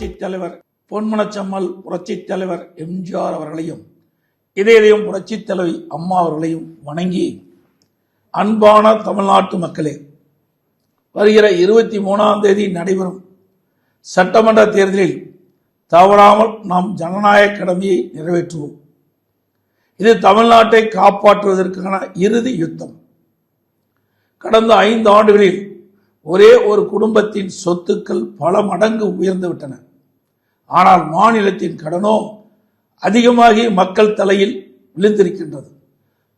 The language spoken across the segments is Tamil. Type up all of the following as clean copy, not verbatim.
புரட்சித் தலைவர் பொன்மனச்செம்மல் புரட்சித் தலைவர் எம்ஜிஆர் அவர்களையும் இதயம் புரட்சித் தலைவி அம்மா அவர்களையும் வணங்கி, அன்பான தமிழ்நாட்டு மக்களே, வருகிற 23ஆம் தேதி நடைபெறும் சட்டமன்ற தேர்தலில் தவறாமல் நாம் ஜனநாயக கடமையை நிறைவேற்றுவோம். இது தமிழ்நாட்டை காப்பாற்றுவதற்கான இறுதி யுத்தம். கடந்த 5 ஆண்டுகளில் ஒரே ஒரு குடும்பத்தின் சொத்துக்கள் பல மடங்கு உயர்ந்து விட்டன. ஆனால் மாநிலத்தின் கடனோ அதிகமாகி மக்கள் தலையில் விழுந்திருக்கின்றது.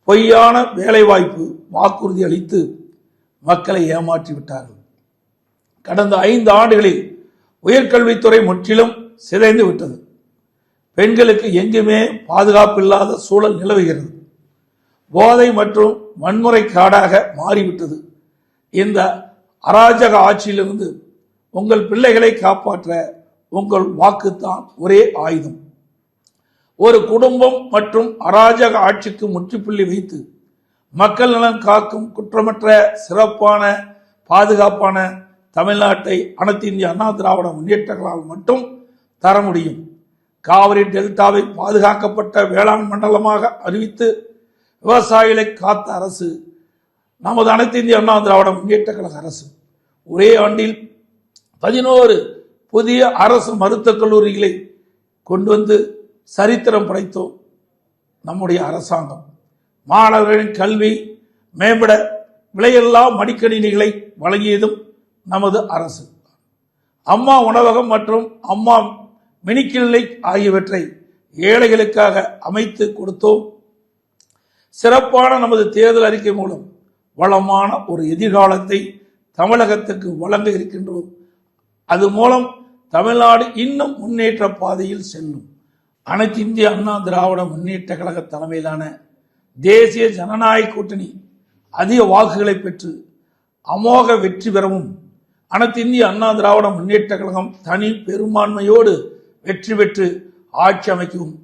பொய்யான வேலைவாய்ப்பு வாக்குறுதி அளித்து மக்களை ஏமாற்றிவிட்டார்கள். கடந்த 5 ஆண்டுகளில் உயர்கல்வித்துறை முற்றிலும் சிதைந்து விட்டது. பெண்களுக்கு எங்குமே பாதுகாப்பில்லாத சூழல் நிலவுகிறது. போதை மற்றும் வன்முறை காடாக மாறிவிட்டது. இந்த அராஜக ஆட்சியிலிருந்து உங்கள் பிள்ளைகளை காப்பாற்ற உங்கள் வாக்குத்தான் ஒரே ஆயுதம். ஒரு குடும்பம் மற்றும் அராஜக ஆட்சிக்கு முற்றுப்புள்ளி வைத்து மக்கள் நலன் காக்கும் குற்றமற்ற சிறப்பான பாதுகாப்பான தமிழ்நாட்டை அனைத்து இந்திய அண்ணா திராவிட முன்னேற்றங்களால் மட்டும் தர முடியும். காவிரி டெல்டாவை பாதுகாக்கப்பட்ட வேளாண் மண்டலமாக அறிவித்து விவசாயிகளை காத்த அரசு நமது அனைத்து இந்திய அண்ணா திராவிட முன்னேற்ற கழக அரசு. ஒரே ஆண்டில் 11 புதிய அரசு மருத்துவக் கல்லூரிகளை கொண்டு வந்து சரித்திரம் படைத்தோம் நம்முடைய அரசாங்கம். மாணவர்களின் கல்வி மேம்பட விலையில்லா மடிக்கணினிகளை வழங்கியதும் நமது அரசு. அம்மா உணவகம் மற்றும் அம்மா மினிக்கிளினிக் ஆகியவற்றை ஏழைகளுக்காக அமைத்து கொடுத்தோம். சிறப்பான நமது தேர்தல் அறிக்கை மூலம் வளமான ஒரு எதிர்காலத்தை தமிழகத்துக்கு வழங்க இருக்கின்றோம். அது மூலம் தமிழ்நாடு இன்னும் முன்னேற்ற பாதையில் செல்லும். அனைத்து இந்திய அண்ணா திராவிட முன்னேற்ற கழக தலைமையிலான தேசிய ஜனநாயக கூட்டணி அதிக வாக்குகளை பெற்று அமோக வெற்றி பெறவும், அனைத்து இந்திய அண்ணா திராவிட முன்னேற்ற கழகம் தனி பெரும்பான்மையோடு வெற்றி பெற்று ஆட்சி அமைக்கவும்,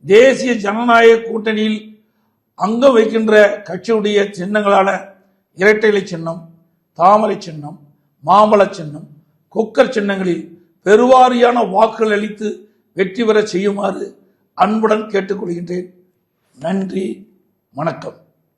தேசிய ஜனநாயக கூட்டணியில் அங்கம் வைக்கின்ற கட்சியுடைய சின்னங்களான இரட்டை இலை சின்னம், தாமரை சின்னம், மாம்பழ சின்னம், குக்கர் சின்னங்களில் பெருவாரியான வாக்குகள் அளித்து வெற்றி பெற செய்யுமாறு அன்புடன் கேட்டுக்கொள்கின்றேன். நன்றி, வணக்கம்.